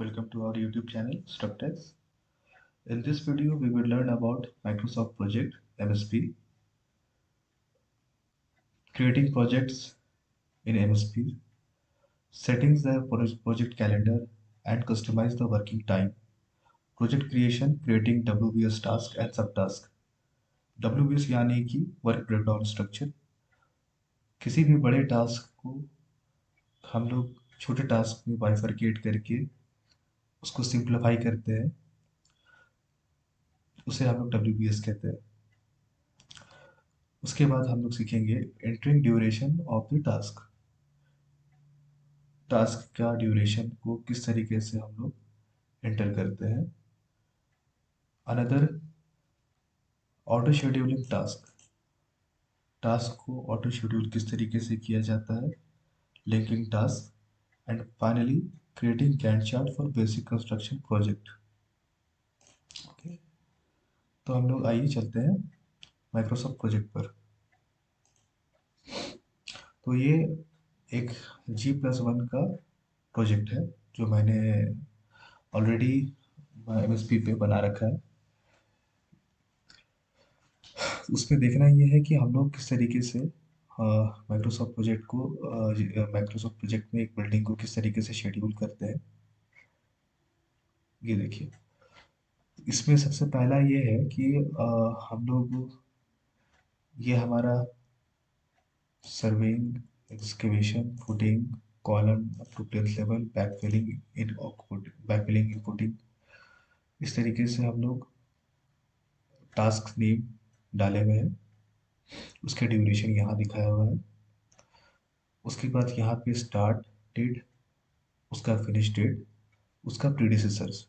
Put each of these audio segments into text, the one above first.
Welcome to our YouTube channel Structex. In this video, we will learn about Microsoft Project MSP, creating projects in MSP, settings the project calendar, and customize the working time. Project creation, creating WBS task and subtask. WBS यानी कि work breakdown structure. किसी भी बड़े task को हम लोग छोटे task में बाइफरकेट करके उसको सिंप्लीफाई करते हैं, उसे हम लोग WBS कहते हैं। उसके बाद हम लोग सीखेंगे entering duration of the task. Task का ड्यूरेशन को किस तरीके से हम लोग एंटर करते हैं। Another auto scheduling task, task को ऑटो शेड्यूल किस तरीके से किया जाता है। Linking task and finally creating Gantt chart for basic construction project. Okay, तो हम लोग आइए चलते हैं माइक्रोसॉफ्ट प्रोजेक्ट पर। तो ये एक G+1 का प्रोजेक्ट है जो मैंने ऑलरेडी MSP पे बना रखा है। उसमें देखना ये है कि हम लोग किस तरीके से माइक्रोसॉफ्ट प्रोजेक्ट को माइक्रोसॉफ्ट प्रोजेक्ट में एक बिल्डिंग को किस तरीके से शेड्यूल करते हैं। ये देखिए, इसमें सबसे पहला ये है कि हम लोग, ये हमारा surveying, excavation, footing, column up to 10th level, backfilling, inputting, इस तरीके से हम लोग टास्क नेम डाले हुए हैं। उसके ड्यूरेशन यहाँ दिखाया हुआ है। उसके बाद यहाँ पे स्टार्ट डेट, उसका फिनिश डेट, उसका प्रीडिसेसर्स।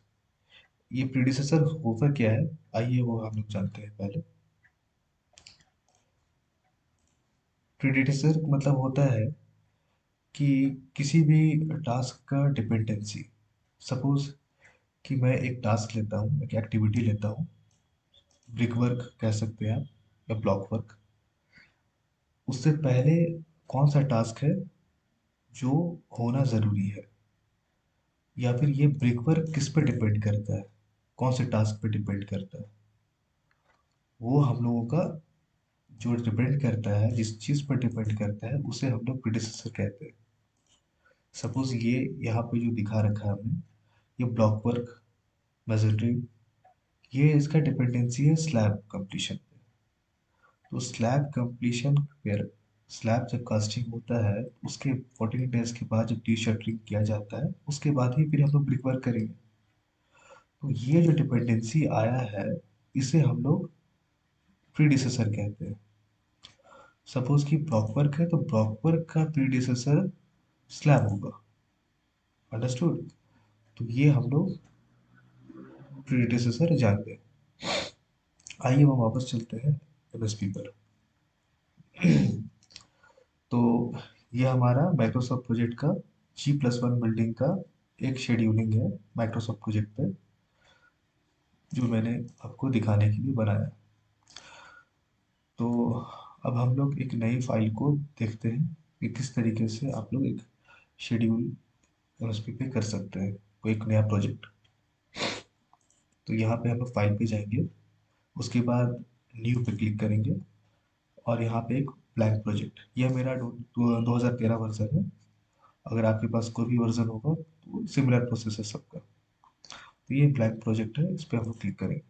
ये प्रीडिसेसर होता क्या है, आइए वो हम लोग जानते हैं पहले। प्रीडिसेसर मतलब होता है कि किसी भी टास्क का डिपेंडेंसी। सपोज कि मैं एक टास्क लेता हूँ, एक एक्टिविटी लेता हूँ, ब्रिक वर्क कह सकते हैं आप या ब्लॉक वर्क। उससे पहले कौन सा टास्क है जो होना ज़रूरी है, या फिर ये ब्रिक वर्क किस पे डिपेंड करता है, कौन से टास्क पे डिपेंड करता है, वो हम लोगों का जो डिपेंड करता है, जिस चीज़ पर डिपेंड करता है, उसे हम लोग प्रीडिसेसर कहते हैं। सपोज ये यहाँ पे जो दिखा रखा है हमने, ये ब्लॉक वर्क मेजोरिटी, ये इसका डिपेंडेंसी है स्लैब कंप्लीशन पे। तो स्लैब कंप्लीशन पर स्लैब जब कास्टिंग होता है, उसके 14 डेज के बाद जब टी शटरिंग किया जाता है, उसके बाद ही फिर हम लोग ब्रिक वर्क करेंगे। तो ये जो डिपेंडेंसी आया है, इसे हम लोग प्रीडिसेसर कहते हैं। सपोज कि ब्लॉक वर्क है तो ब्लॉक वर्क का प्रीडिसेसर स्लैब होगा। अंडरस्टूड। तो ये हम लोग प्रीडिसेसर जानते हैं। आइए हम वापस चलते हैं MSP पर। तो ये हमारा माइक्रोसॉफ्ट प्रोजेक्ट का G+1 बिल्डिंग का एक शेड्यूलिंग है माइक्रोसॉफ्ट प्रोजेक्ट पे, जो मैंने आपको दिखाने के लिए बनाया। तो अब हम लोग एक नई फाइल को देखते हैं कि किस तरीके से आप लोग एक शेड्यूल MSP पे कर सकते हैं, कोई एक नया प्रोजेक्ट। तो यहाँ पे हम लोग फाइल पे जाएंगे, उसके बाद न्यू पे क्लिक करेंगे और यहाँ पे एक ब्लैंक प्रोजेक्ट, यह मेरा 2013 वर्जन है। अगर आपके पास कोई भी वर्जन होगा तो सिमिलर प्रोसेस है सबका। तो ये ब्लैंक प्रोजेक्ट है, इस पर हम लोग क्लिक करेंगे।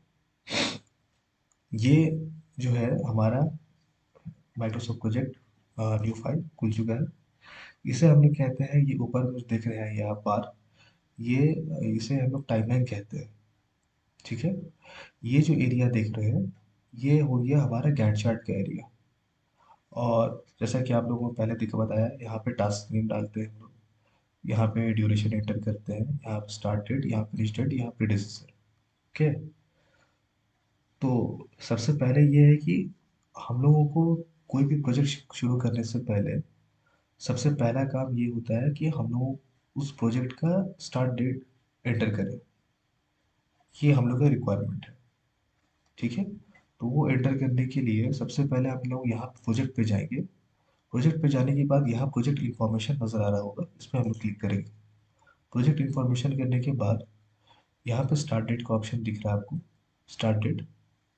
ये जो है हमारा माइक्रोसॉफ्ट प्रोजेक्ट न्यू फाइल खुल चुका है। इसे हम लोग कहते हैं, ये ऊपर में देख रहे हैं यहाँ पर, ये इसे हम लोग टाइमलाइन कहते हैं। ठीक है, ये जो एरिया देख रहे हैं, ये हो गया हमारा गैंट चार्ट का एरिया। और जैसा कि आप लोगों को पहले दिखा बताया, यहाँ पे टास्क नेम डालते हैं हम लोग, यहाँ पे ड्यूरेशन एंटर करते हैं, यहाँ पे स्टार्ट डेट, यहाँ फिनिश डेट, यहाँ प्रीडिसेसर। ओके, तो सबसे पहले ये है कि हम लोगों को कोई भी प्रोजेक्ट शुरू करने से पहले सबसे पहला काम ये होता है कि हम लोग उस प्रोजेक्ट का स्टार्ट डेट एंटर करें। ये हम लोग का रिक्वायरमेंट है। ठीक है, तो वो एंटर करने के लिए सबसे पहले हम लोग यहाँ प्रोजेक्ट पे जाएंगे। प्रोजेक्ट पे जाने के बाद यहाँ प्रोजेक्ट इंफॉर्मेशन नज़र आ रहा होगा, इस पर हम लोग क्लिक करेंगे। प्रोजेक्ट इन्फॉर्मेशन करने के बाद यहाँ पे स्टार्ट डेट का ऑप्शन दिख रहा है आपको, स्टार्ट डेट,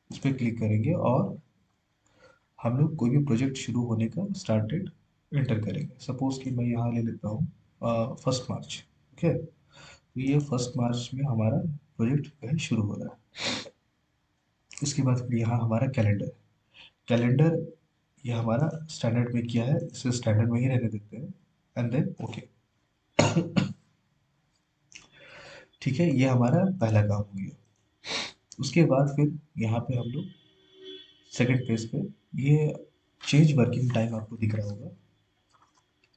इस पर क्लिक करेंगे और हम लोग कोई भी प्रोजेक्ट शुरू होने का स्टार्ट डेट एंटर करेंगे। सपोज कि मैं यहाँ ले लेता हूँ 1 मार्च। ओके, तो ये 1 मार्च में हमारा प्रोजेक्ट जो है शुरू हो रहा है। उसके बाद फिर यहाँ हमारा कैलेंडर, कैलेंडर ये हमारा स्टैंडर्ड में किया है, इसे स्टैंडर्ड में ही रहने देते हैं। एंड देन ओके, ठीक है, ये हमारा पहला काम हो गया। उसके बाद फिर यहाँ पे हम लोग सेकंड पेज पे ये चेंज वर्किंग टाइम आपको दिख रहा होगा,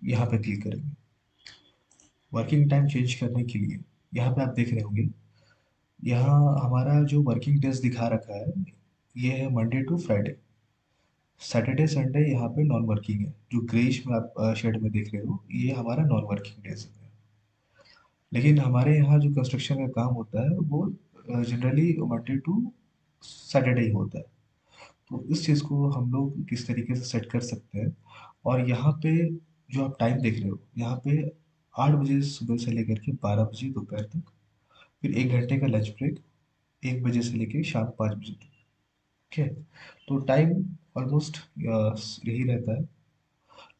यहाँ पे क्लिक करेंगे। वर्किंग टाइम चेंज करने के लिए यहाँ पे आप देख रहे होंगे, यहाँ हमारा जो वर्किंग डेज दिखा रखा है ये है Monday to Friday. Saturday Sunday यहाँ पे नॉन वर्किंग है, जो ग्रेइश में आप शेड में देख रहे हो ये हमारा नॉन वर्किंग डेज है। लेकिन हमारे यहाँ जो कंस्ट्रक्शन का काम होता है वो जनरली मंडे टू सैटरडे ही होता है। तो इस चीज़ को हम लोग किस तरीके से सेट कर सकते हैं, और यहाँ पे जो आप टाइम देख रहे हो यहाँ पे 8 बजे सुबह से लेकर के 12 बजे दोपहर तक, फिर 1 घंटे का लंच ब्रेक 1 बजे से लेकर शाम 5 बजे तक। ठीक है, तो टाइम ऑलमोस्ट यही रहता है।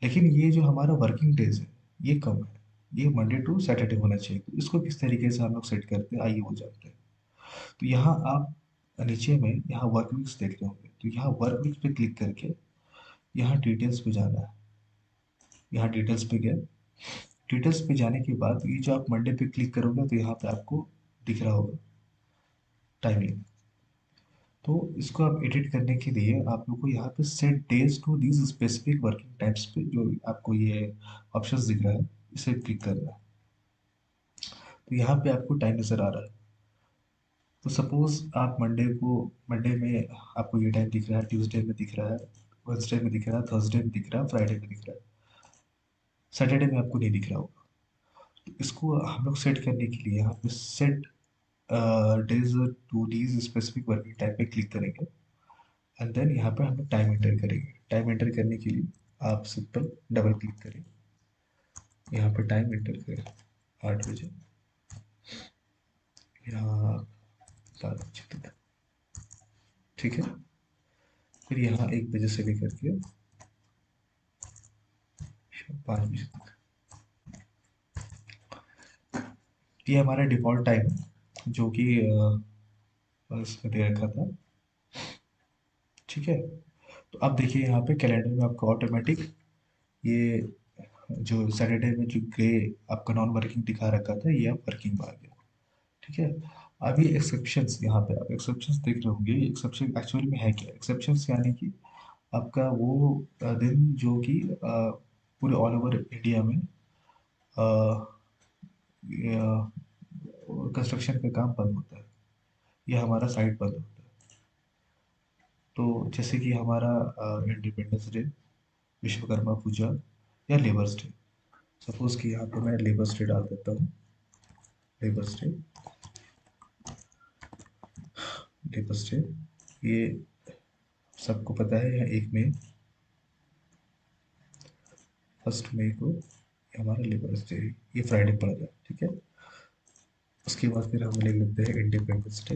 लेकिन ये जो हमारा वर्किंग डेज है ये कम है, ये मंडे टू सैटरडे होना चाहिए। तो इसको किस तरीके से हम लोग सेट करते हैं आइए वो जानते हैं। तो यहाँ आप नीचे में यहाँ वर्क वीक्स देख रहे होंगे, तो यहाँ वर्क वीक्स पे क्लिक करके यहाँ डिटेल्स पे जाना है। यहाँ डिटेल्स पे गए, डिटेल्स पे जाने के बाद ये जो आप मंडे पे क्लिक करोगे तो यहाँ पे आपको दिख रहा होगा टाइमिंग। तो इसको आप एडिट करने के लिए आप लोग को यहाँ पे set days to these specific working times पे जो आपको ये ऑप्शंस दिख रहा है इसे क्लिक करना है। तो यहाँ पे आपको टाइम नज़र आ रहा है। तो सपोज आप मंडे में आपको ये टाइम दिख रहा है, ट्यूसडे में दिख रहा है, वेडनेसडे में दिख रहा है, थर्सडे में दिख रहा है, फ्राइडे में दिख रहा है, सैटरडे में आपको नहीं दिख रहा होगा। तो इसको हम लोग सेट करने के लिए यहाँ पे set days to these specific working time पे क्लिक करेंगे। एंड देन यहाँ पे हम लोग टाइम एंटर करेंगे। टाइम एंटर करने के लिए आप सिंपल डबल क्लिक करें, यहाँ पे टाइम एंटर करें 8 बजे, यहाँ 12 बजे तक। ठीक है, फिर यहाँ 1 बजे से लेकर के 5 बजे तक, ये हमारा डिफ़ॉल्ट टाइम है जो कि इसमें दे रखा था। ठीक है, तो अब देखिए यहाँ पे कैलेंडर में आपको ऑटोमेटिक ये जो सैटरडे में जो ग्रे आपका नॉन वर्किंग दिखा रखा था ये अब वर्किंग में आ गया। ठीक है, अभी एक्सेप्शंस, यहाँ पे आप एक्सेप्शंस देख रहे होंगे। एक्सेप्शन एक्चुअली में है क्या? एक्सेप्शंस यानी कि आपका वो दिन जो कि पूरे ऑल ओवर इंडिया में कंस्ट्रक्शन का काम बंद होता है, या हमारा साइट बंद होता है। तो जैसे कि हमारा इंडिपेंडेंस डे, विश्वकर्मा पूजा, या लेबर्स डे। सपोज कि यहाँ पे मैं लेबर्स डे डाल देता हूँ। लेबर्स डे, लेबर्स डे ये सबको पता है, यह 1 मई, 1 मई को हमारा लेबर्स डे, ये फ्राइडे पड़ गया। ठीक है, उसके बाद फिर हम लिख लेते हैं इंडिपेंडेंस डे।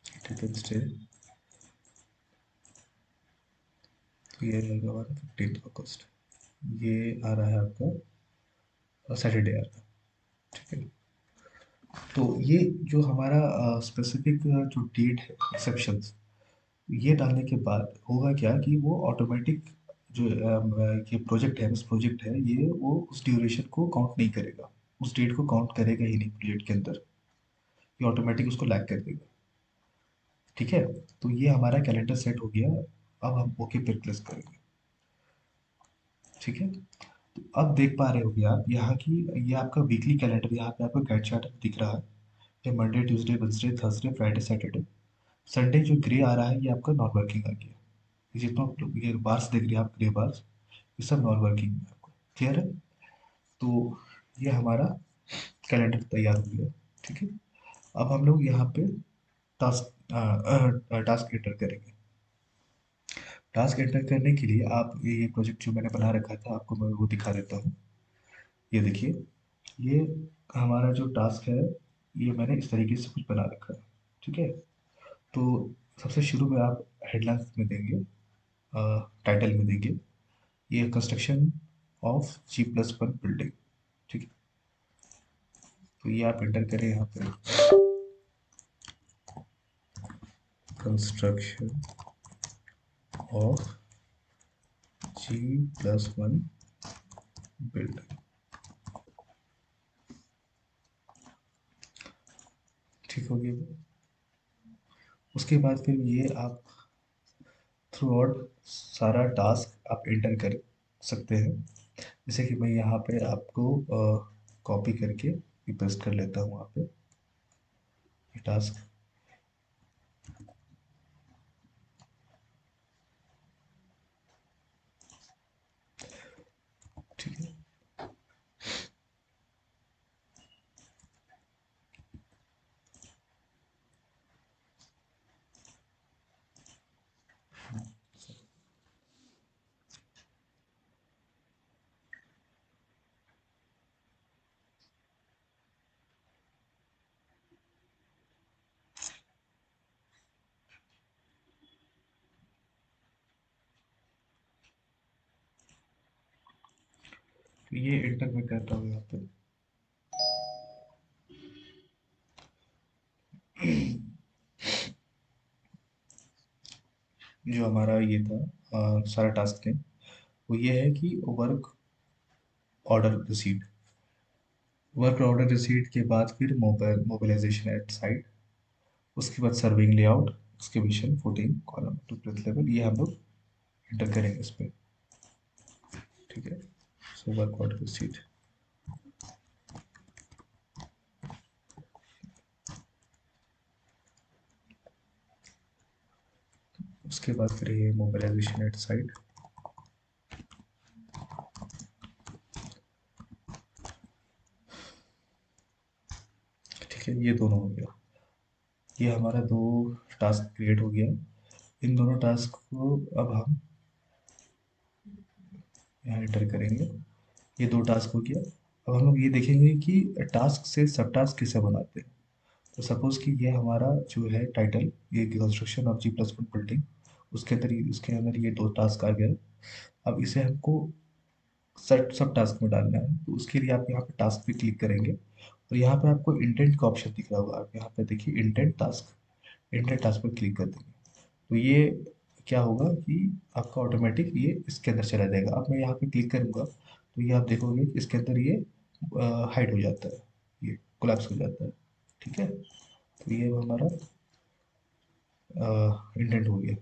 इंडिपेंडेंस डे तो ये रहेगा हमारा 15 अगस्त, ये आ रहा है आपका सैटरडे आ रहा है। ठीक है, तो ये जो हमारा स्पेसिफिक जो डेट है एक्सेप्शंस, ये डालने के बाद होगा क्या कि वो ऑटोमेटिक जो ये प्रोजेक्ट है, उस प्रोजेक्ट है ये, वो उस ड्यूरेशन को काउंट नहीं करेगा, उस डेट को काउंट करेगा ही नहीं प्रोजेक्ट के अंदर, ये ऑटोमेटिक उसको लैग कर देगा। ठीक है, तो ये हमारा कैलेंडर सेट हो गया। अब हम ओके पे क्लिक करेंगे। ठीक है, तो अब देख पा रहे होगे आप यहाँ की, ये आपका वीकली कैलेंडर यहाँ पे आपको गैट चार्ट दिख रहा है। ये Monday, Tuesday, Wednesday, Thursday, Friday, Saturday, Sunday जो ग्रे आ रहा है ये आपका नॉन वर्किंग आ गया। ये जितना ये बार्स देख रहे हैं आप, ग्रे बार्स, ये सब नॉन वर्किंग है आपको। क्लियर है? तो ये हमारा कैलेंडर तैयार हो गया। ठीक है, अब हम लोग यहाँ पे टास्क टास्क एंटर करेंगे। टास्क एंटर करने के लिए आप ये प्रोजेक्ट जो मैंने बना रखा था आपको मैं वो दिखा देता हूँ। ये देखिए, ये हमारा जो टास्क है, ये मैंने इस तरीके से कुछ बना रखा है। ठीक है, तो सबसे शुरू में आप हेडलाइंस में देंगे, टाइटल में देंगे, ये कंस्ट्रक्शन ऑफ G+1 बिल्डिंग। ठीक है, तो ये आप एंटर करें यहाँ पे, कंस्ट्रक्शन ऑफ G+1 बिल्डिंग। ठीक हो गया। उसके बाद फिर ये आप थ्रू आउट सारा टास्क आप एंटर कर सकते हैं। जैसे कि मैं यहाँ पे आपको कॉपी करके पेस्ट कर लेता हूँ वहाँ पे, ये टास्क। ठीक है, तो ये एंटर मैं करता हूँ यहाँ पे। जो हमारा ये था सारा टास्क है, वो ये है कि order receipt work order receipt के बाद फिर मोबिलाइजेशन एट साइट, उसके बाद surveying layout, execution 14 column to breath level, ये हम लोग एंटर करेंगे इस पे। ठीक है, सो वर्क ऑर्डर रिसीट, उसके बाद फिर ये मोबिलाइजेशन एट साइट। ठीक है, ये दोनों हो गया। ये हमारा दो टास्क क्रिएट हो गया। इन दोनों टास्क को अब हम यहाँ एंटर करेंगे। ये दो टास्क हो गया। अब हम लोग ये देखेंगे कि टास्क से सब टास्क कैसे बनाते हैं। तो सपोज कि ये हमारा जो है टाइटल, ये कंस्ट्रक्शन ऑफ G+1 बिल्डिंग, उसके अंदर ये दो टास्क आ गया। अब इसे हमको सब सब टास्क में डालना है, तो उसके लिए आप यहाँ पे टास्क पे क्लिक करेंगे और यहाँ पे आपको इंटेंट का ऑप्शन दिख रहा होगा। आप यहाँ पे देखिए इंटेंट टास्क पर क्लिक कर देंगे, तो ये क्या होगा कि आपका ऑटोमेटिक ये इसके अंदर चला जाएगा। अब मैं यहाँ पे क्लिक करूँगा तो ये आप देखोगे कि इसके अंदर ये हाइड हो जाता है, ये कोलैप्स हो जाता है। ठीक है, तो ये हमारा इंटेंट हो गया।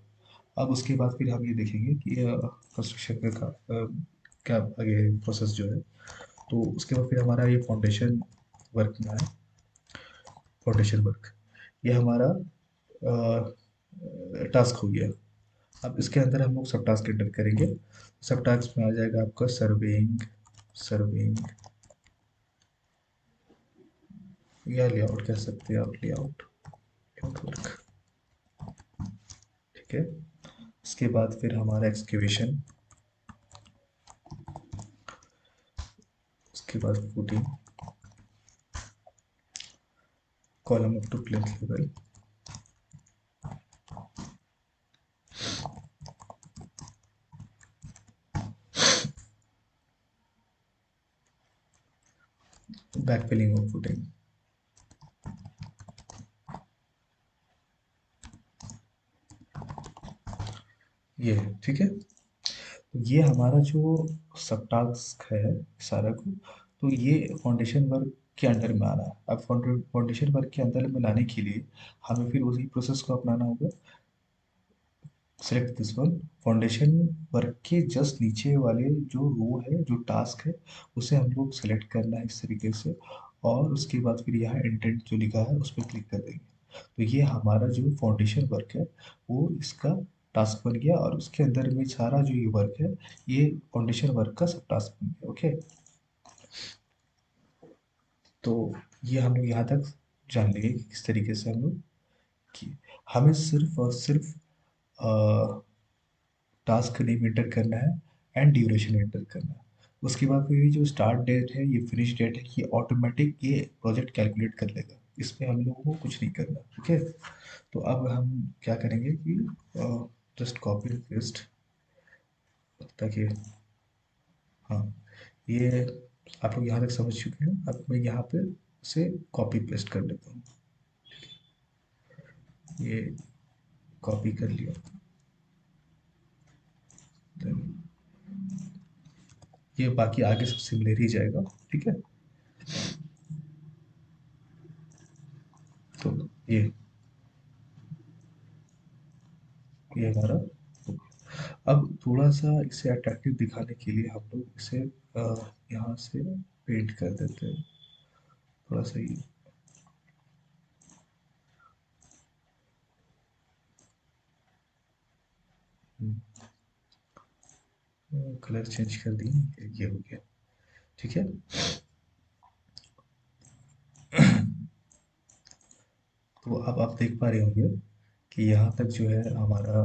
अब उसके बाद फिर हम ये देखेंगे कि कंस्ट्रक्शन का क्या आगे प्रोसेस जो है। तो उसके बाद फिर हमारा ये फाउंडेशन वर्क में है। फाउंडेशन वर्क ये हमारा टास्क हो गया। अब इसके अंदर हम लोग सब टास्क एंटर करेंगे। सब टास्क में आ जाएगा आपका सर्विंग सर्विंग या लेआउट कह सकते हैं आप, लेआउट वर्क। ठीक है, उसके बाद फिर हमारा एक्सकेवेशन, उसके बाद footing, column up to plinth level, back filling और फुटिंग। ये है, ठीक है। तो ये हमारा जो सब टास्क है सारा को, तो ये फाउंडेशन वर्क के अंडर में आ रहा है। अब फाउंडेशन वर्क के अंदर में लाने के लिए हमें फिर उसी प्रोसेस को अपनाना होगा। Select this one, foundation work के जस्ट नीचे वाले जो रो है, जो टास्क है, उसे हम लोग सेलेक्ट करना है इस तरीके से। और उसके बाद फिर यहाँ इंटेंट जो लिखा है उस पर क्लिक कर देंगे। तो ये हमारा जो फाउंडेशन वर्क है वो इसका टास्क बन गया, और उसके अंदर में सारा जो ये वर्क है, ये फाउंडेशन वर्क का सब टास्क बन गया। ओके, तो ये हम लोग यहाँ तक जान लेंगे कि किस तरीके से हम लोग किए। हमें सिर्फ और सिर्फ टास्क नेम एंटर करना है एंड ड्यूरेशन एंटर करना है। उसके बाद फिर ये जो स्टार्ट डेट है, ये फिनिश डेट है, ये ऑटोमेटिक ये प्रोजेक्ट कैलकुलेट कर लेगा, इसमें हम लोगों को कुछ नहीं करना। ओके, तो अब हम क्या करेंगे कि जस्ट कॉपी पेस्ट, ताकि, हाँ, ये आप लोग यहाँ तक समझ चुके हैं। अब मैं यहाँ पे से कॉपी पेस्ट कर लेता हूँ। ये कॉपी कर लिया, Then ये बाकी आगे सब सिमिलर ही जाएगा। ठीक है, तो ये हमारा हो गया। अब थोड़ा सा इसे अट्रैक्टिव दिखाने के लिए हम लोग इसे यहाँ से पेंट कर देते हैं थोड़ा सा ही। कलर चेंज कर दिए, ये हो गया। ठीक है, तो अब आप देख पा रहे होंगे कि यहाँ तक जो है हमारा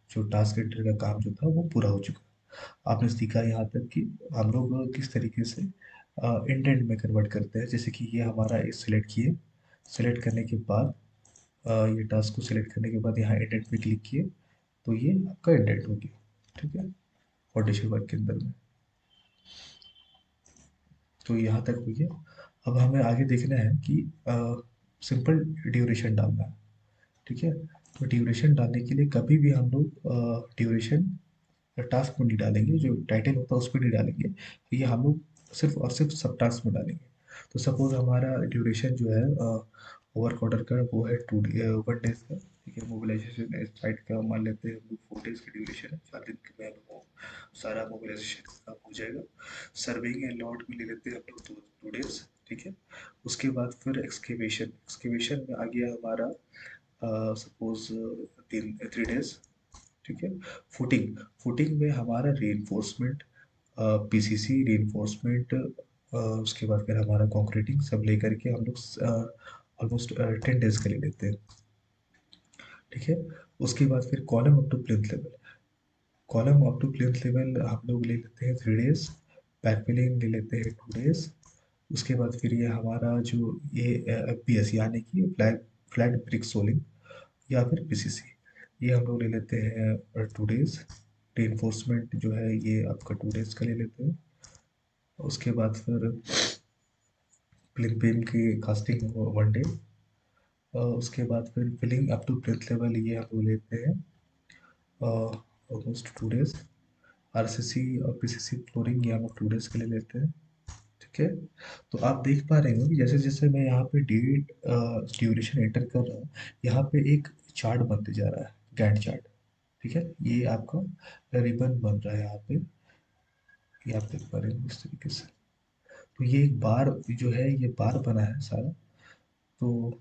जो टास्क एंटर का काम जो था वो पूरा हो चुका है। आपने सीखा यहाँ तक कि हम लोग किस तरीके से इंडेंट में कन्वर्ट करते हैं। जैसे कि ये हमारा एक सिलेक्ट किए, सिलेक्ट करने के बाद ये टास्क को सिलेक्ट करने के बाद यहाँ इंडेंट पे क्लिक किए, तो ये आपका इंडेंट हो गया। ठीक है, ऑडिशन वर्क के अंदर में, तो यहाँ तक हो गया। अब हमें आगे देखना है कि सिंपल ड्यूरेशन डालना है। ठीक है, तो ड्यूरेशन डालने के लिए कभी भी हम लोग ड्यूरेशन टास्क में नहीं डालेंगे, जो टाइटल होता है उस पर नहीं डालेंगे। तो ये हम लोग सिर्फ और सिर्फ सब टास्क में डालेंगे। तो सपोज हमारा ड्यूरेशन जो है वर्क ऑर्डर का वो है 1 डेज का। ठीक है, मोबिलाइजेशन साइट का मान लेते हैं हम लोग 4 डेज की ड्यूरेशन है, 4 दिन के बाद वो सारा मोबिलाइजेशन काम हो जाएगा। सर्विंग एंड लॉट में ले लेते हैं हम लोग 2 डेज। ठीक है, उसके बाद फिर एक्सकेवेशन, एक्सकेवेशन में आ गया हमारा सपोज 3 डेज। ठीक है, फुटिंग, फुटिंग में हमारा रीइंफोर्समेंट, पीसीसी रीइंफोर्समेंट, उसके बाद फिर हमारा कंक्रीटिंग सब लेकर के हम लोग ऑलमोस्ट 10 डेज के ले लेते हैं। ठीक है, उसके बाद फिर column up to plinth level, column up to plinth level हम लोग ले लेते हैं 3 डेज, बैकफिलिंग ले लेते हैं 2 डेज। उसके बाद फिर ये हमारा जो ये एफपीएस यानी कि फ्लैट फ्लैट ब्रिक सोलिंग या फिर पीसीसी, ये हम लोग ले लेते हैं 2 डेज। रीइंफोर्समेंट जो है ये आपका 2 डेज का ले लेते हैं। उसके बाद फिर प्लिंथ बीम की कास्टिंग 1 डे। उसके बाद फिर filling up to plinth level ये हम लोग लेते हैं ऑलमोस्ट 2 डेज। आरसीसी और पीसीसी फ्लोरिंग ये हम लोग 2 डेज के लिए लेते हैं। ठीक है, तो आप देख पा रहे हो कि जैसे जैसे मैं यहाँ पे डेट ड्यूरेशन एंटर कर रहा हूँ, यहाँ पे एक चार्ट बनते जा रहा है, गैंट चार्ट। ठीक है, ये आपका रिबन बन रहा है यहाँ पे, ये आप देख पा रहे हो इस तरीके से। तो ये एक बार जो है ये बार बना है सारा। तो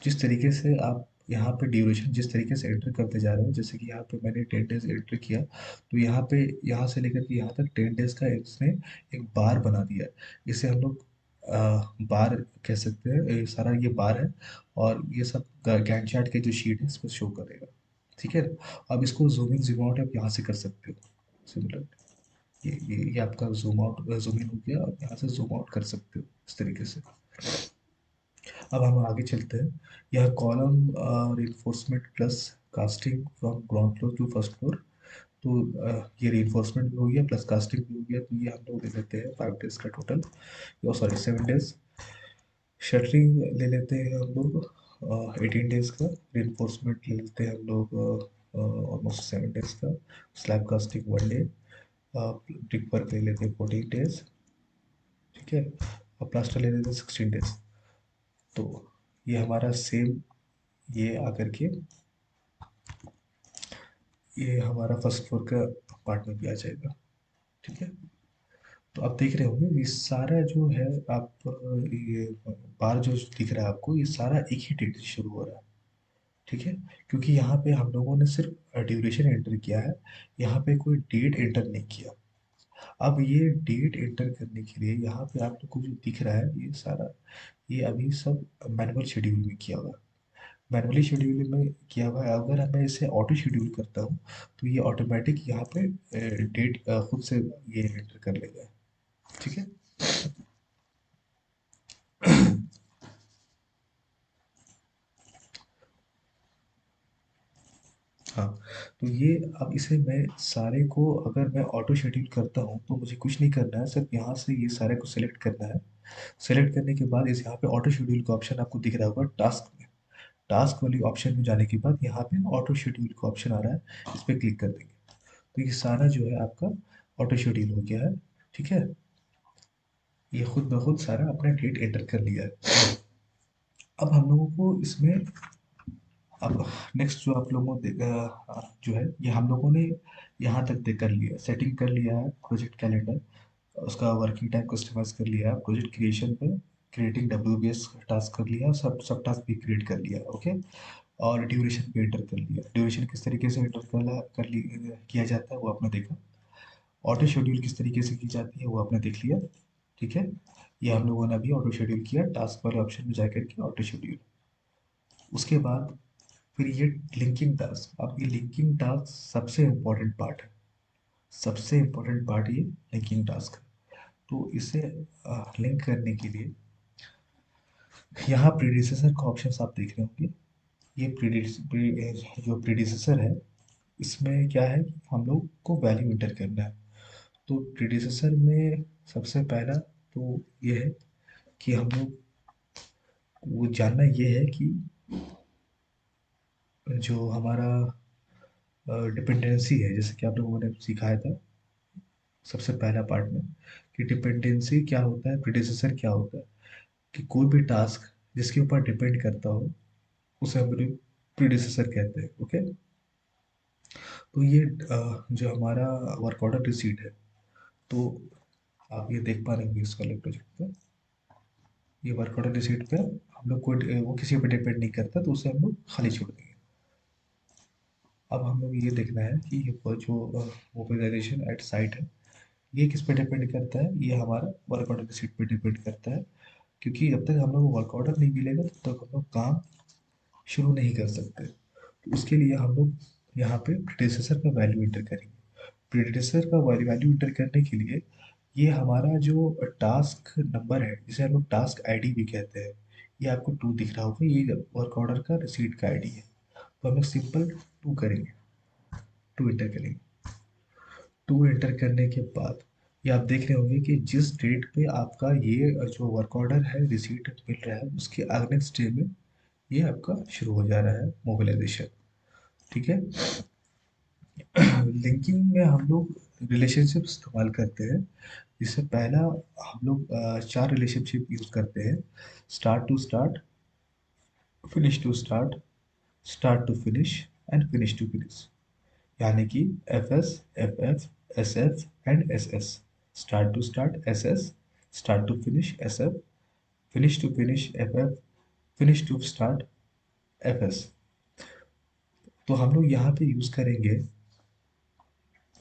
जिस तरीके से आप यहाँ पे ड्यूरेशन जिस तरीके से एंटर करते जा रहे हो, जैसे कि यहाँ पे मैंने 10 डेज एंटर किया, तो यहाँ पे यहाँ से लेकर के यहाँ तक 10 डेज का इसने एक बार बना दिया है। इसे हम लोग बार कह सकते हैं, ये सारा ये बार है। और ये सब गैंट चार्ट के जो शीट है इस पर शो करेगा। ठीक है, अब इसको जूम इन जूम आउट आप यहाँ से कर सकते हो सिमिलर। ये आपका जूम आउट जूम इन हो गया, और यहाँ से जूम आउट कर सकते हो इस तरीके से। अब हम आगे चलते हैं। यह column reinforcement plus casting from ground floor to first floor. तो ये रिइंफोर्समेंट भी हो गया प्लस कास्टिंग भी हो गया, तो ये हम लोग ले लेते हैं 5 डेज का टोटल, सॉरी 7 डेज। शटरिंग ले लेते हैं हम लोग 18 डेज का। रिइंफोर्समेंट ले लेते हैं हम लोग ऑलमोस्ट 7 डेज का। Slab casting 1 day. Brick work ले लेते हैं 14 डेज। ठीक है, और प्लास्टर ले लेते हैं 16 डेज। तो ये हमारा सेम ये आकर के ये हमारा फर्स्ट फ्लोर का पार्ट में भी आ जाएगा। ठीक है, तो आप देख रहे होंगे ये सारा जो है आप ये बार जो दिख रहा है आपको, ये सारा एक ही डेट से शुरू हो रहा है। ठीक है, क्योंकि यहाँ पे हम लोगों ने सिर्फ ड्यूरेशन एंटर किया है, यहाँ पे कोई डेट एंटर नहीं किया। अब ये डेट एंटर करने के लिए यहाँ पे आप लोग को जो दिख रहा है ये सारा, ये अभी सब मैनुअल शेड्यूल में किया हुआ है। मैनुअली शेड्यूलिंग में किया हुआ है। अगर मैं इसे ऑटो शेड्यूल करता हूँ तो ये ऑटोमेटिक यहाँ पे डेट खुद से ये एंटर कर लेगा। ठीक है। हाँ, तो ये अब इसे मैं सारे को अगर मैं ऑटो शेड्यूल करता हूँ तो मुझे कुछ नहीं करना है, सिर्फ यहाँ से ये सारे को सिलेक्ट करना है। सेलेक्ट करने के बाद इस यहाँ पे ऑटो शेड्यूल का ऑप्शन आपको दिख रहा होगा टास्क में। टास्क वाली ऑप्शन में जाने के बाद यहाँ पे ऑटो शेड्यूल का ऑप्शन आ रहा है, इस पर क्लिक कर देंगे तो ये सारा जो है आपका ऑटो शेड्यूल हो गया है। ठीक है, ये खुद ब खुद सारा अपना डेट एंटर कर लिया है। अब हम लोगों को इसमें अब नेक्स्ट जो आप लोगों ने जो है ये हम लोगों ने यहाँ तक कर लिया, सेटिंग कर लिया है प्रोजेक्ट कैलेंडर, उसका वर्किंग टाइम कस्टमाइज कर लिया है, प्रोजेक्ट क्रिएशन पे क्रिएटिंग WBS टास्क कर लिया, सब सब टास्क भी क्रिएट कर लिया। ओके, और ड्यूरेशन भी एंटर कर लिया। ड्यूरेशन किस तरीके से एंटर किया जाता है वो आपने देखा। ऑटो शेड्यूल किस तरीके से की जाती है वो आपने देख लिया। ठीक है, ये हम लोगों ने अभी ऑटो शेड्यूल किया, टास्क वाले ऑप्शन में जाकर के ऑटो शेड्यूल। उसके बाद फिर ये लिंकिंग टास्क। अब ये लिंकिंग टास्क सबसे इम्पोर्टेंट पार्ट है, सबसे इम्पोर्टेंट पार्ट ये लिंकिंग टास्क है। तो इसे लिंक करने के लिए यहाँ प्रीडिसेसर का ऑप्शन आप देख रहे होंगे। ये जो प्रीडिसेसर है इसमें क्या है कि हम लोग को वैल्यू इंटर करना है। तो प्रीडिसेसर में सबसे पहला तो ये है कि हम लोग वो जानना ये है कि जो हमारा डिपेंडेंसी है, जैसे कि आप लोगों ने सिखाया था सबसे पहला पार्ट में कि डिपेंडेंसी क्या होता है, प्रीडिसेसर क्या होता है, कि कोई भी टास्क जिसके ऊपर डिपेंड करता हो उसे हम लोग प्रीडिसेसर कहते हैं। ओके, तो ये जो हमारा वर्क ऑर्डर रिसीट है, तो आप ये देख पा रहे होंगे इस वाले प्रोजेक्ट पे, ये वर्क ऑर्डर रिसीट पे हम लोग को वो किसी पर डिपेंड नहीं करता तो उसे हम लोग खाली छोड़ देंगे। अब हम लोग ये देखना है कि ये वो जो मोबिलाइजेशन एट साइट है ये किस पे डिपेंड करता है, ये हमारा वर्क ऑर्डर रिसीट पे डिपेंड करता है। क्योंकि जब तक हम लोग को वर्क ऑर्डर नहीं मिलेगा तब तक हम लोग काम शुरू नहीं कर सकते। तो उसके लिए हम लोग यहाँ पे प्रीडिसेसर का वैल्यू इंटर करेंगे। प्रीडिसेसर का वैल्यू इंटर करने के लिए ये हमारा जो टास्क नंबर है जिसे हम लोग टास्क आईडी भी कहते हैं, ये आपको 2 दिख रहा होगा, ये वर्क ऑर्डर का रिसीट का आईडी है। तो हम लोग सिंपल 2 करेंगे, 2 इंटर करेंगे। 2 एंटर करने के बाद ये आप देख रहे होंगे कि जिस डेट पे आपका ये जो वर्क ऑर्डर है रिसीट मिल रहा है उसके नेक्स्ट डे में ये आपका शुरू हो जा रहा है मोबिलाइजेशन। ठीक है। लिंकिंग में हम लोग रिलेशनशिप इस्तेमाल करते हैं। इससे पहला हम लोग 4 रिलेशनशिप यूज करते हैं। Start to start, finish to start, start to finish and finish to finish. यानी कि FS, FF, SF and SS। Start to start SS, start to finish SF, finish to finish FF, finish to start FS। तो हम लोग यहाँ पे use करेंगे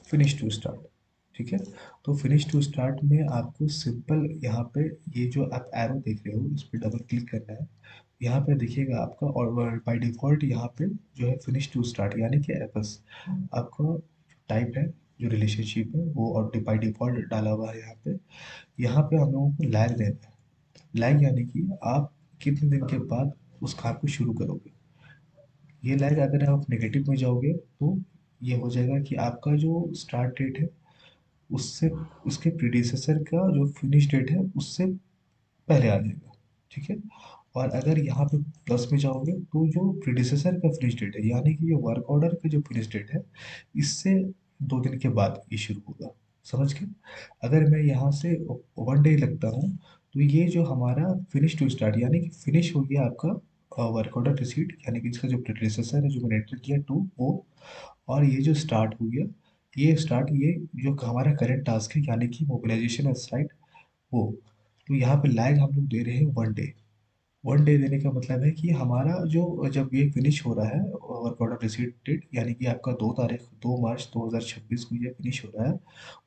finish to start. ठीक है, तो फिनिश टू स्टार्ट में आपको सिंपल यहाँ पे ये जो आप एरो देख रहे हो इस पर डबल क्लिक करना है। यहाँ पे देखिएगा आपका और बाय डिफॉल्ट यहाँ पे जो है फिनिश टू स्टार्ट यानी कि FS आपका टाइप है, जो रिलेशनशिप है वो और बाय डिफॉल्ट डाला हुआ है यहाँ पे। यहाँ पे हम लोगों को लैग देना है। लैग यानी कि आप कितने दिन के बाद उस काम को शुरू करोगे। ये लैग अगर आप नेगेटिव में जाओगे तो ये हो जाएगा कि आपका जो स्टार्ट डेट है उससे उसके प्रीडिसेसर का जो फिनिश डेट है उससे पहले आ जाएगा। ठीक है, और अगर यहाँ पे प्लस में जाओगे तो जो प्रीडिसेसर का फिनिश डेट है यानी कि ये वर्क ऑर्डर का जो फिनिश डेट है इससे 2 दिन के बाद ये शुरू होगा। समझ गए। अगर मैं यहाँ से 1 डे लगता हूँ तो ये जो हमारा फिनिश टू स्टार्ट यानी कि फिनिश हो गया आपका वर्क ऑर्डर रिसीट यानी कि इसका जो प्रीडिसेसर है जो मैंने एंटर किया 2 वो, और ये जो स्टार्ट हो गया ये स्टार्ट, ये जो हमारा करंट टास्क है यानी कि मोबिलाइजेशन साइट वो। तो यहाँ पे लैग हम लोग दे रहे हैं 1 डे। 1 डे देने का मतलब है कि हमारा जो जब ये फिनिश हो रहा है वर्क ऑर्डर रिसीट डेट यानी कि आपका 2 मार्च 2026 को ये फिनिश हो रहा है,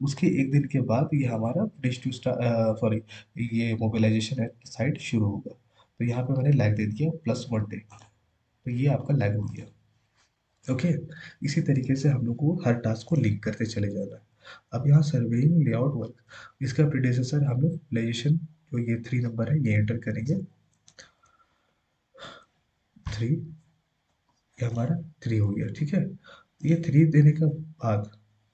उसके एक दिन के बाद ये हमारा फिनिश टू सॉरी ये मोबिलाइजेशन साइट शुरू होगा। तो यहाँ पे मैंने लैग दे दिया +1 डे। तो ये आपका लैग हो गया। ओके। इसी तरीके से हम लोग को हर टास्क को लिंक करते चले जाना है। अब यहाँ सर्वेइंग लेआउट वर्क, इसका प्रीडिसेसर हम लोग मोबिलाइजेशन, जो ये 3 नंबर है ये एंटर करेंगे। 3, ये हमारा 3 हो गया, ठीक है। ये 3 देने का बाद,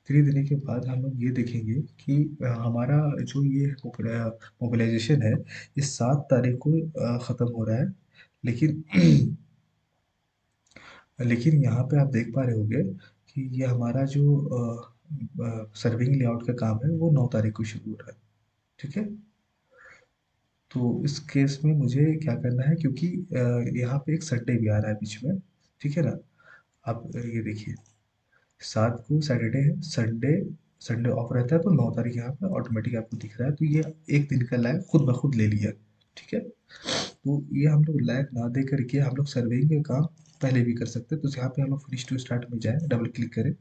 3 देने के बाद हम लोग ये देखेंगे कि हमारा जो ये मोबिलाइजेशन है ये 7 तारीख को ख़त्म हो रहा है। लेकिन लेकिन यहाँ पे आप देख पा रहे होंगे कि ये हमारा जो सर्विंग लेआउट का काम है वो 9 तारीख को शुरू हो रहा है, ठीक है। तो इस केस में मुझे क्या करना है, क्योंकि यहाँ पे एक संडे भी आ रहा है बीच में, ठीक है ना। आप ये देखिए, 7 को सैटरडे है, संडे, संडे ऑफ रहता है, तो 9 तारीख यहाँ पे ऑटोमेटिक आपको दिख रहा है, तो ये एक दिन का लैग खुद ब खुद ले लिया, ठीक है। तो ये हम लोग लैग ना दे करके हम लोग सर्वेइंग का काम पहले भी कर सकते हैं। तो यहाँ पे हम लोग फिनिश टू स्टार्ट में जाएं, डबल क्लिक करें,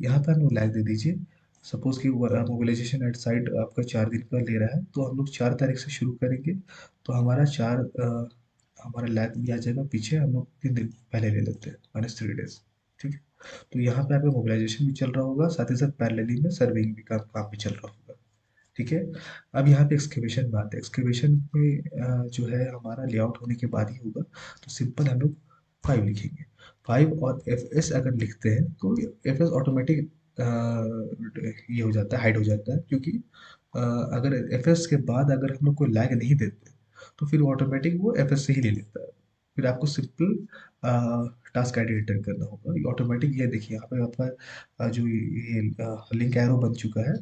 यहाँ पे हम लोग लैग दे दीजिए। सपोज कि मोबिलाइजेशन एट साइट आपका 4 दिन का ले रहा है, तो हम लोग 4 तारीख से शुरू करेंगे। तो हमारा हमारा लैग भी आ जाएगा पीछे, हम लोग 3 दिन पहले ले लेते हैं, -3 डेज, ठीक है। तो यहाँ पे आपका मोबिलाइजेशन भी चल रहा होगा, साथ ही साथ पैरेलली में सर्विंग भी काम भी चल रहा होगा, ठीक है। अब यहाँ पे एक्सकेवेशन में आते हैं। एक्सकेवेशन में जो है हमारा लेआउट होने के बाद ही होगा, तो सिंपल हम लोग 5 लिखेंगे। 5 और एफ एस अगर लिखते हैं तो एफ एस ऑटोमेटिक ये हो जाता है, हाइड हो जाता है, क्योंकि अगर एफ एस के बाद अगर हम लोग कोई लैग नहीं देते तो फिर ऑटोमेटिक वो एफ एस से ही ले लेता है। फिर आपको सिंपल टास्क आईडी एंटर करना होगा, ये ऑटोमेटिक। ये देखिए यहाँ पे आपका जो ये लिंक एरो बन चुका है,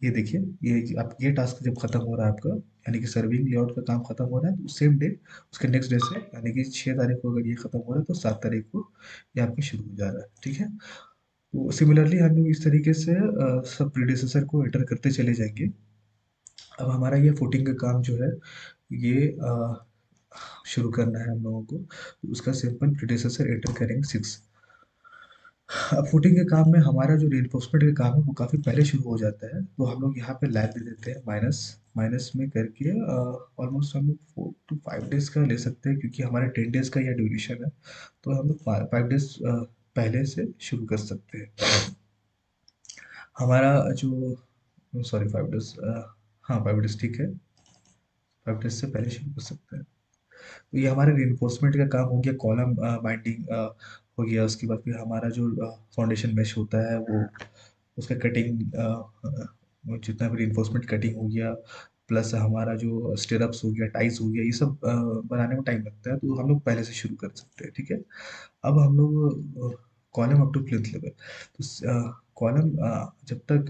ये देखिए, ये आप ये टास्क जब खत्म हो रहा है आपका, यानी कि सर्विंग लेआउट का काम खत्म हो रहा है, तो सेम डे उसके नेक्स्ट डे से, यानी कि 6 तारीख को अगर ये खत्म हो रहा है तो 7 तारीख को ये आपका शुरू हो जा रहा है, ठीक है। तो सिमिलरली हम लोग इस तरीके से सब प्रीडिसेसर को एंटर करते चले जाएंगे। अब हमारा ये फुटिंग का काम जो है ये शुरू करना है हम लोगों को, तो उसका सिंपल प्रीडिसेसर एंटर करेंगे 6। अब फुटिंग के काम में हमारा जो रीइंफोर्समेंट का काम है वो काफ़ी पहले शुरू हो जाता है, तो हम लोग यहाँ पे लैग दे देते हैं माइनस, माइनस में करके ऑलमोस्ट हम लोग 4 to 5 डेज का ले सकते हैं, क्योंकि हमारे 10 डेज का यह ड्यूरेशन है। तो हम लोग 5 डेज पहले से शुरू कर सकते हैं। हमारा जो, सॉरी 5 डेज, हाँ 5 डेज ठीक है, 5 डेज से पहले शुरू कर सकते हैं। तो ये हमारे रीइंफोर्समेंट का काम हो गया, कॉलम बाइंडिंग हो गया। उसके बाद फिर हमारा जो फाउंडेशन मेश होता है वो, उसका कटिंग, जितना भी रीइंफोर्समेंट कटिंग हो गया, प्लस हमारा जो स्टिरअप्स हो गया, टाइस हो गया, ये सब बनाने में टाइम लगता है, तो हम लोग पहले से शुरू कर सकते हैं, ठीक है। अब हम लोग column up to plinth level, तो कॉलम जब तक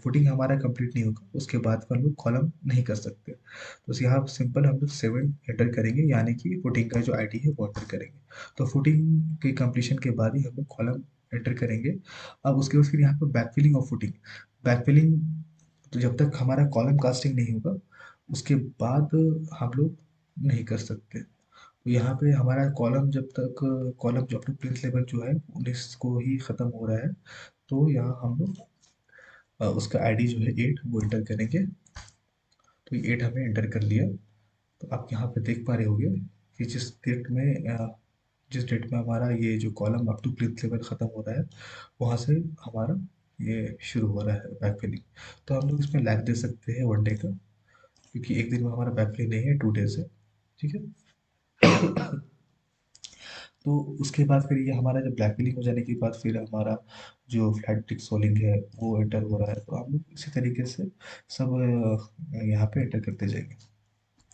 फुटिंग हमारा कंप्लीट नहीं होगा उसके बाद हम लोग कॉलम नहीं कर सकते। तो यहाँ सिंपल हम लोग 7 एंटर करेंगे, यानी कि फुटिंग का जो आईडी है वो एंटर करेंगे। तो फुटिंग के कंप्लीशन के बाद ही हम लोग कॉलम एंटर करेंगे। अब उसके बाद फिर यहाँ पे बैक फिलिंग और फुटिंग, बैक फिलिंग, तो जब तक हमारा कॉलम कास्टिंग नहीं होगा उसके बाद हम लोग नहीं कर सकते। तो यहाँ पे हमारा कॉलम जब तक, कॉलम जो अपने प्लिंथ लेवल जो है 19 को ही ख़त्म हो रहा है, तो यहाँ हम लोग उसका आईडी जो है 8 वो एंटर करेंगे। तो ये 8 हमने एंटर कर लिया। तो आप यहाँ पे देख पा रहे होंगे कि जिस डेट में हमारा ये जो column up to plinth level ख़त्म हो रहा है, वहाँ से हमारा ये शुरू हो रहा है बैक फिलिंग। तो हम लोग इसमें लैग दे सकते हैं 1 डे का, क्योंकि एक दिन में हमारा बैक फिलिंग नहीं है, 2 डेज है, ठीक है। तो उसके बाद फिर ये हमारा जब ब्लैक फिलिंग हो जाने के बाद फिर हमारा जो फ्लैट टिक सोलिंग है वो एंटर हो रहा है, तो हम लोग इसी तरीके से सब यहाँ पे एंटर करते जाएंगे,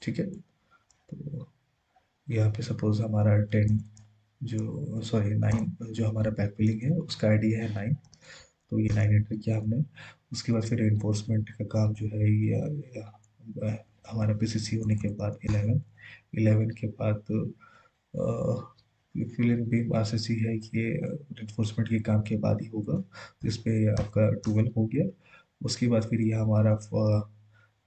ठीक है। तो यहाँ पे सपोज हमारा 10, जो सॉरी 9, जो हमारा बैक फिलिंग है उसका आईडी है 9, तो ये 9 एंटर किया हमने। उसके बाद फिर इन्फोर्समेंट का काम जो है ये हमारा पीसीसी होने के बाद 11, 11 के बाद फिल्म भी आरसीसी है कि ये इन्फोर्समेंट के काम के बाद ही होगा, तो इस पे आपका 12 हो गया। उसके बाद फिर ये हमारा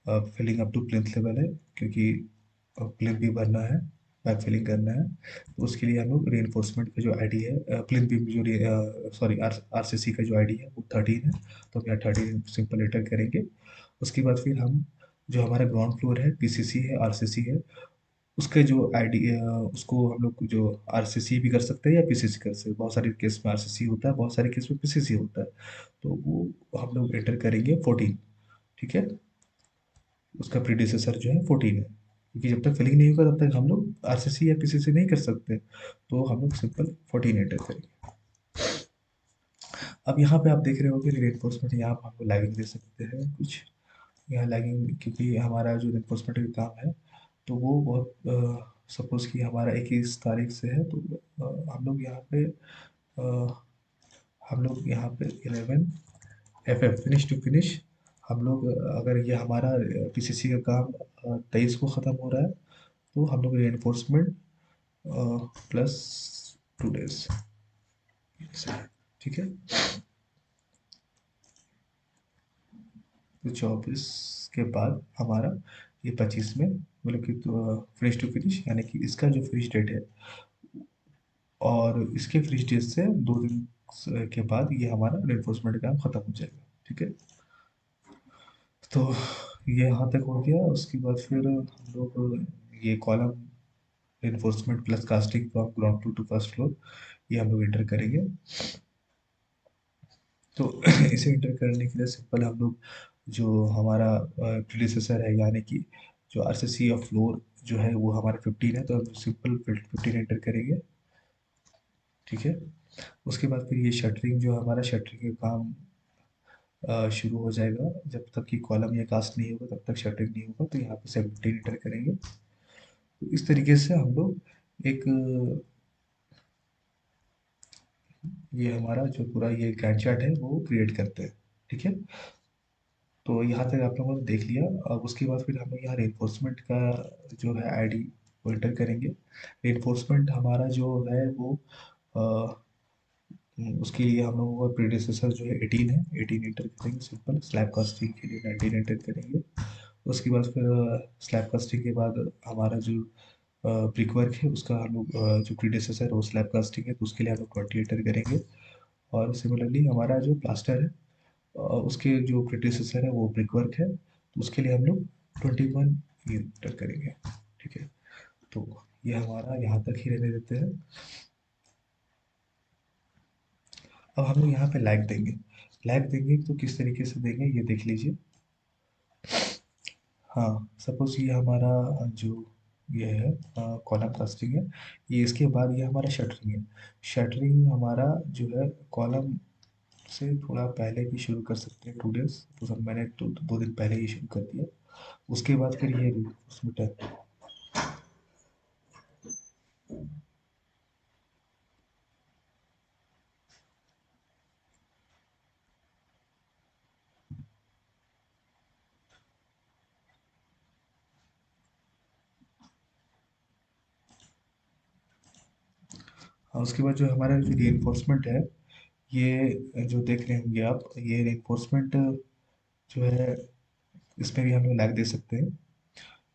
filling up to plinth level है, क्योंकि प्लिंथ भी भरना है, बैक फिलिंग करना है, तो उसके लिए हम लोग री का जो आईडी है, प्लिंथ भी जो सॉरी आरसीसी का जो आईडी है वो 13 है, तो हम यहाँ 13 सिंपल एंटर करेंगे। उसके बाद फिर हम जो हमारा ग्राउंड फ्लोर है पीसीसी है आरसीसी है, उसके जो आईडी, उसको हम लोग जो आरसीसी भी कर सकते हैं या पीसीसी कर सकते हैं। बहुत सारे केस में आरसीसी होता है, बहुत सारे केस में पीसीसी होता है। तो वो हम लोग एंटर करेंगे 14। ठीक है, उसका प्रीडिसेसर जो है 14 है, क्योंकि जब तक फिलिंग नहीं होगा तब तक हम लोग आरसीसी या पीसीसी नहीं कर सकते। तो हम लोग सिंपल 14 एंटर करेंगे। अब यहाँ पे आप देख रहे हो कि रेनफोर्समेंट, यहाँ पे हमको लैगिंग दे सकते हैं कुछ। यहाँ लैगिंग, क्योंकि हमारा जो रेनफोर्समेंट का काम है तो वो बहुत, सपोज कि हमारा 21 तारीख से है, तो हम लोग यहाँ पे हम लोग यहाँ पे 11 एफ फिनिश टू फिनिश, हम लोग अगर ये हमारा पीसीसी का काम 23 को ख़त्म हो रहा है, तो हम लोग रेनफोर्समेंट प्लस 2 डेज, ठीक है। तो 24 के बाद हमारा ये 25 में, मतलब कि फिनिश टू फिनिश, यानी कि इसका जो फिनिश डेट है, और इसके फिनिश डेट से 2 दिन के बाद ये हमारा रेनफोर्समेंट का काम खत्म हो जाएगा। ठीक है, तो ये यहाँ तक हो गया। उसके बाद फिर हम लोग ये column reinforcement plus casting from ground to first floor, ये हम लोग एंटर करेंगे। तो इसे एंटर करने के लिए सिंपल हम लोग जो हमारा प्रीडिसेसर है, यानी कि जो आरसीसी ऑफ फ्लोर जो है वो हमारा 15 है, तो हम सिंपल 15 एंटर करेंगे। ठीक है, उसके बाद फिर ये शटरिंग, जो हमारा शटरिंग का काम शुरू हो जाएगा। जब तक कि कॉलम ये कास्ट नहीं होगा तब तक शटरिंग नहीं होगा, तो यहाँ पे 17 एंटर करेंगे। तो इस तरीके से हम लोग एक, ये हमारा जो पूरा ये गैंट चार्ट है वो क्रिएट करते हैं। ठीक है, तो यहाँ तक आप लोगों ने देख लिया। अब उसके बाद फिर हम लोग यहाँ रेनफोर्समेंट का जो है आईडी वो एंटर करेंगे। रेनफोर्समेंट हमारा जो है वो उसके लिए हम लोगों का प्रीडिसेसर जो है 18 है, 18 एंटर करेंगे। सिंपल स्लैब कास्टिंग के लिए 19 एंटर करेंगे। उसके बाद फिर स्लैब कास्टिंग के बाद हमारा जो ब्रिक वर्क है उसका हम लोग जो प्रीडिसेसर है वो स्लैब कास्टिंग है, तो उसके लिए हम लोग 20 एंटर करेंगे। और सिमिलरली हमारा जो प्लास्टर है, उसके जो प्रीडिसेसर है वो ब्रिक वर्क है, तो उसके लिए हम लोग 21 एंटर करेंगे। ठीक है, तो ये हमारा यहाँ तक ही रहने देते हैं। अब हम लोग यहाँ पे लैग देंगे। लैग देंगे तो किस तरीके से देंगे ये देख लीजिए। हाँ, सपोज ये हमारा जो ये है कॉलम कास्टिंग है, ये इसके बाद ये हमारा शटरिंग है। शटरिंग हमारा जो है कॉलम से थोड़ा पहले भी शुरू कर सकते हैं, 2 डेज, तो सब मैंने 2 दिन पहले ही शुरू कर दिया। उसके बाद फिर ये उसमें हाँ, उसके बाद जो हमारा जो री है, ये जो देख रहे होंगे आप, ये री जो है इसमें भी हम लोग लैग दे सकते हैं।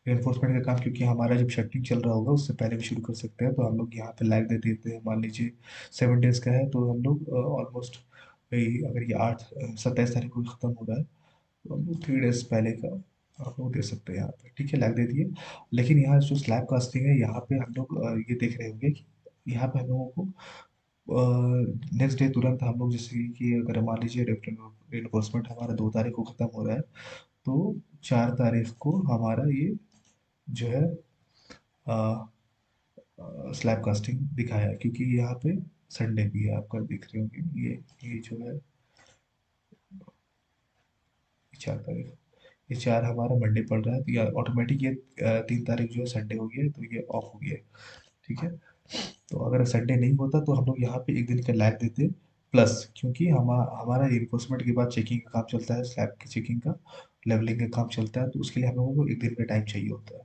रेनफोर्समेंट का काम, क्योंकि हमारा जब शटरिंग चल रहा होगा उससे पहले भी शुरू कर सकते हैं, तो हम लोग यहाँ पे लैग दे देते हैं। मान लीजिए 7 डेज का है, तो हम लोग ऑलमोस्ट भाई, अगर ये 27 तारीख को ख़त्म हो रहा है, तो हम लोग 3 डेज पहले का आप लोग दे सकते हैं यहाँ पे। ठीक है, लैग दे दिए। लेकिन यहाँ जो स्लैब कास्टिंग है, यहाँ पे हम लोग ये देख रहे होंगे कि यहाँ पे हम लोगों को नेक्स्ट डे तुरंत हम लोग, जैसे कि अगर मान लीजिए रेनफोर्समेंट हमारा 2 तारीख को ख़त्म हो रहा है, तो 4 तारीख को हमारा ये जो है स्लैब कास्टिंग दिखाया है, क्योंकि यहाँ पे संडे भी है, आपका देख रहे होंगे ये जो है 4 तारीख, ये 4 हमारा मंडे पड़ रहा है, तो ये ऑटोमेटिक ये 3 तारीख जो है संडे हो गया है, तो ये ऑफ हो गया है। ठीक है, तो अगर संडे नहीं होता तो हम लोग यहाँ पे एक दिन का लैग देते, प्लस क्योंकि हमारा इन्फोर्समेंट के बाद चेकिंग का काम चलता है, स्लैब की चेकिंग का, लेवलिंग का काम चलता है, तो उसके लिए हम लोगों को एक दिन का टाइम चाहिए होता है।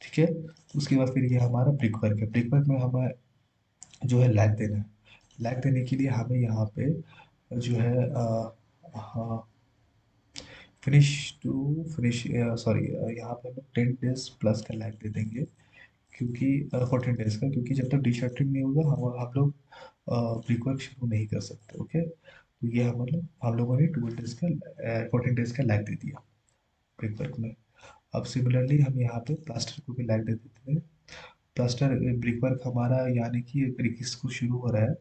ठीक है, उसके बाद फिर ये हमारा ब्रिक वर्क है। ब्रिक वर्क में हमें जो है लैग देना है। लैग देने के लिए हमें यहाँ पे जो है फिनिश टू फिनिश, सॉरी, यहाँ पे हम लोग 10 डेज प्लस का लैग दे देंगे, क्योंकि 14 डेज का, क्योंकि जब तक डिशर्टिंग नहीं होगा हम लोग ब्रिक वर्क शुरू नहीं कर सकते। ओके, तो ये मतलब हम लोगों ने 12 डेज का 14 डेज का लैग दे दिया ब्रिक वर्क में। अब सिमिलरली हम यहाँ पे प्लास्टर को भी लैग दे देते हैं प्लास्टर ब्रिक वर्क हमारा यानी कि अगर 21 को शुरू हो रहा है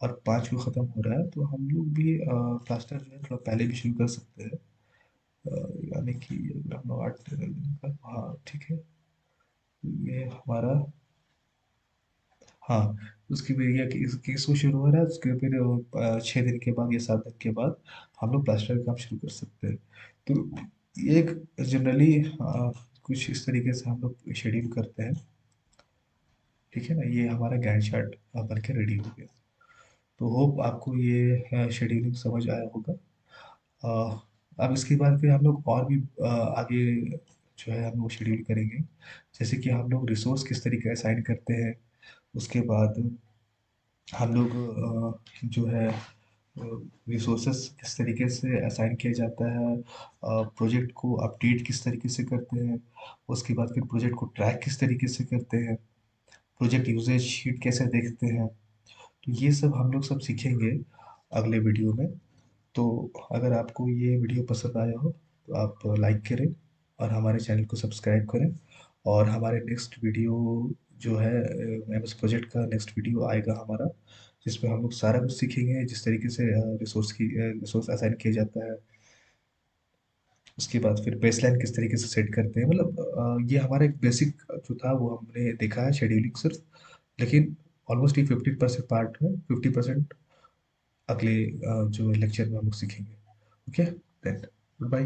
और 5 को ख़त्म हो रहा है, तो हम लोग भी प्लास्टर जो है थोड़ा पहले भी शुरू कर सकते हैं। यानी कि अगर हम लोग 8 दिन का, हाँ ठीक है, ये हमारा, हाँ, उसकी भी ये कि इसको शुरू हो रहा है, उसके फिर 6 दिन के बाद या 7 दिन के बाद हम लोग प्लास्टर का काम शुरू कर सकते हैं। तो ये एक जनरली कुछ इस तरीके से हम लोग शेड्यूल करते हैं। ठीक है ना, ये हमारा गैंट चार्ट बन के रेडी हो गया। तो होप आपको ये शेड्यूलिंग समझ आया होगा। अब इसके बाद फिर हम लोग और भी आगे जो है हम लोग शेड्यूल करेंगे। जैसे कि हम लोग रिसोर्स किस तरीके असाइन करते हैं, उसके बाद हम लोग जो है रिसोर्सेस किस तरीके से असाइन किया जाता है, प्रोजेक्ट को अपडेट किस तरीके से करते हैं, उसके बाद फिर प्रोजेक्ट को ट्रैक किस तरीके से करते हैं, प्रोजेक्ट यूजेज शीट कैसे देखते हैं। तो ये सब हम लोग सब सीखेंगे अगले वीडियो में। तो अगर आपको ये वीडियो पसंद आया हो तो आप लाइक करें और हमारे चैनल को सब्सक्राइब करें। और हमारे नेक्स्ट वीडियो जो है एम एस प्रोजेक्ट का नेक्स्ट वीडियो आएगा हमारा, जिसमें हम लोग सारा कुछ सीखेंगे, जिस तरीके से रिसोर्स असाइन किया जाता है। उसके बाद फिर बेसलाइन किस तरीके से सेट करते हैं, मतलब ये हमारा एक बेसिक जो था वो हमने देखा है शेड्यूलिंग सिर्फ। लेकिन ऑलमोस्ट ये 50% पार्ट है, 50% अगले जो लेक्चर में हम लोग सीखेंगे। Okay, then good bye.